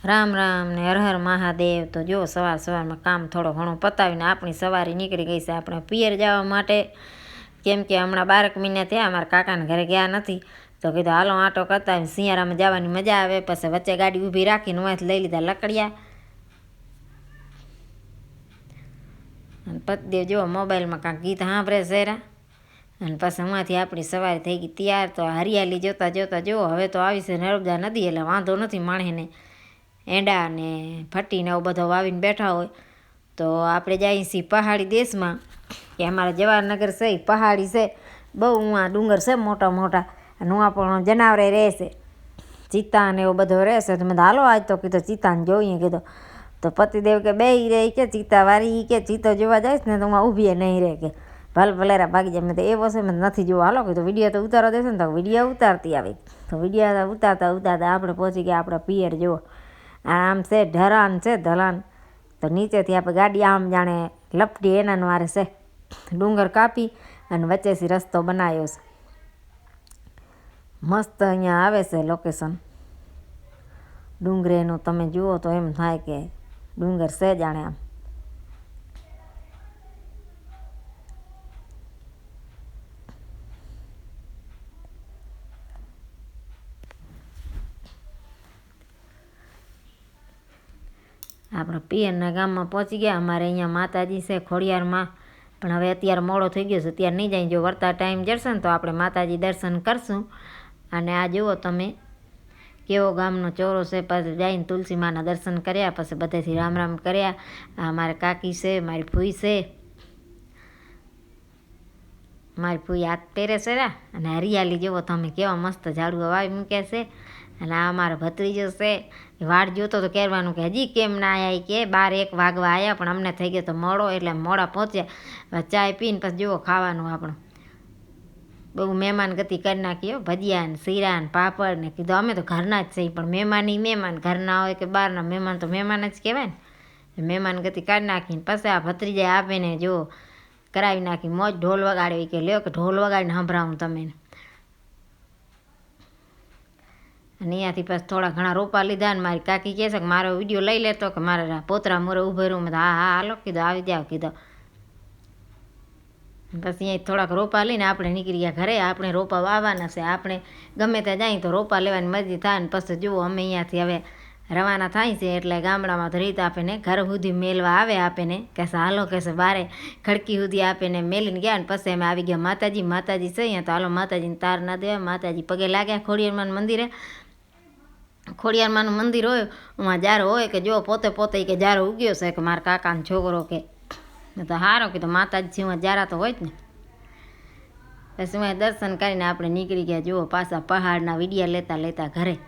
રામ રામ ને હર હર મહાદેવ। તો જો સવારમાં કામ થોડો ઘણો પતાવીને આપણી સવારી નીકળી ગઈ છે આપણે પિયર જવા માટે। કેમ કે હમણાં 12 મહિના થયા અમારા કાકાના ઘરે ગયા નથી, તો કીધું હાલો આંટો કરતા શિયાળામાં જવાની મજા આવે। પછી વચ્ચે ગાડી ઊભી રાખીને અહીંથી લઈ લીધા લકડિયા। અને પતિદેવ જો મોબાઈલમાં કાંઈક ગીત સાંભળે શેરા, અને પછી અહીંથી આપણી સવારી થઈ ગઈ તૈયાર। તો હરિયાળી જોતા જોતા જો હવે તો આવી છે નર્મદા નદી, એટલે વાંધો નથી માણસને એંડા ને ફટ્ટીને એવું બધો વાવીને બેઠા હોય। તો આપણે જઈએ છીએ પહાડી દેશમાં, કે અમારા જવાહરનગર છે એ પહાડી છે, બહુ ઉવા ડુંગર છે મોટા મોટા, અને ઉવા પણ જનાવરે રહેશે, ચિત્તા ને એવું બધો રહેશે। તો મેં હાલો આજ તો કીધું ચિત્તાને જોઈએ કીધું। તો પતિદેવ કે બે રહે કે ચિત્તા વારી કે ચિત્તો જોવા જઈશ ને તો હું ઊભી નહીં રહે કે ભલે ભલેરા ભાગી જાય। મેં તો એ વસ્તુ મેં નથી જોવા, હાલો કીધું વિડીયો તો ઉતારવા દેશે ને, તો વિડીયો ઉતારતી આવી। તો વિડીયો ઉતારતા ઉતારતા આપણે પહોંચી ગયા આપણા પિયર જુઓ। આમ છે ઢરાન છે ઢલાન, તો નીચેથી આપણે ગાડી આમ જાણે લપટી એના વારે છે, ડુંગર કાપી અને વચ્ચેથી રસ્તો બનાવ્યો છે મસ્ત। અહીંયા આવે છે લોકેશન ડુંગરેનું, તમે જુઓ તો એમ થાય કે ડુંગર છે જાણે આમ। આપણા પિયરના ગામમાં પહોંચી ગયા। અમારે અહીંયા માતાજી છે ખોડિયારમાં, પણ હવે અત્યારે મોડો થઈ ગયો છે, અત્યારે નહીં જાય। જો વળતા ટાઈમ જશે ને તો આપણે માતાજી દર્શન કરશું। અને આ જુઓ તમે કેવો ગામનો ચોરો છે, પછી જઈને તુલસી માના દર્શન કર્યા, પછી બધેથી રામ રામ કર્યા। આ મારી કાકી છે, મારી ફૂઈ છે, મારી ફૂઈ હાથ પહેરે છે રા। અને હરિયાળી જુઓ તમે કેવા મસ્ત ઝાડવા વાવી મૂક્યા છે। અને આ અમારો ભત્રીજો છે, વાડ જોતો તો કહેવાનું કે હજી કેમ ના આવ્યા, કે 12-1 વાગવા આવ્યા, પણ અમને થઈ ગયો તો મોડો, એટલે મોડા પહોંચ્યા। ચાય પીને પછી જુઓ ખાવાનું આપણું બહુ મહેમાન ગતિ કરી નાખીઓ, ભજીયા ને શીરા ને પાપડ ને, કીધું અમે તો ઘરના જ છીએ, પણ મહેમાન મહેમાન ઘરના હોય કે બહારના મહેમાન તો મહેમાન જ કહેવાય ને। મહેમાન ગતિ કાઢી નાખીને પછી આ ભત્રીજા આપીને જો કરાવી નાખી મોજ, ઢોલ વગાડવી કે લ્યો કે ઢોલ વગાડીને સંભળાવું તમે। અને અહીંયાથી પછી થોડા ઘણા રોપા લીધા, ને મારી કાકી કહે છે કે મારો વિડીયો લઈ લેતો, કે મારે પોતરા મોરે ઊભો રહ્યું। મેં હા હા હાલો કીધું આવી જાવ કીધું। પછી અહીંયા થોડાક રોપા લઈને આપણે નીકળી ગયા ઘરે। આપણે રોપા વાવવાના છે, આપણે ગમે ત્યાં જઈએ તો રોપા લેવાની મરજી થાય। ને પછી જુઓ અમે અહીંયાથી હવે રવાના થાય છે, એટલે ગામડામાં તો રીત આપીને ઘર સુધી મેલવા આવે આપીને, કહેશે હાલો કહેશે બારે ખડકી સુધી આપીને મેલીને ગયા। ને પછી અમે આવી ગયા માતાજી છે અહીંયા, તો હાલો માતાજીને તાર ના દેવાય, માતાજી પગે લાગ્યા। ખોડિયારમાંનું મંદિરે, ખોડિયારમાંનું મંદિર હોય એમાં જારો હોય કે જો પોતે કે જારો ઉગ્યો છે, કે મારા કાકાનો છોકરો કે તો સારો કીધું માતાજી સિંહ જારા તો હોય જ ને। પછી હું દર્શન કરીને આપણે નીકળી ગયા જુઓ પાછા પહાડના વિડીયા લેતા લેતા ઘરે।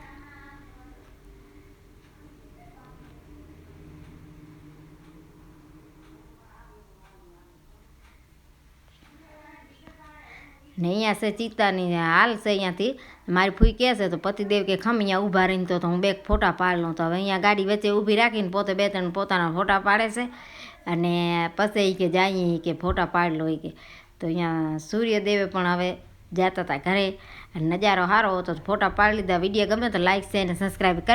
ને અહીંયા છે ચિત્તાની હાલ છે અહીંયાથી મારી ફૂઈ કહે છે, તો પતિદેવ કે ખમ અહીંયા ઊભા રહીને તો હું 2 ફોટા પાડ લઉં। તો હવે અહીંયા ગાડી વચ્ચે ઊભી રાખીને પોતે 2-3 પોતાના ફોટા પાડે છે, અને પછી કે જઈએ કે ફોટા પાડ લો કે। તો અહીંયા સૂર્યદેવે પણ હવે જતા હતા ઘરે, નજારો સારો હતો, ફોટા પાડી લીધા। વિડીયો ગમે તો લાઈક શેર અને સબસ્ક્રાઈબ કરી।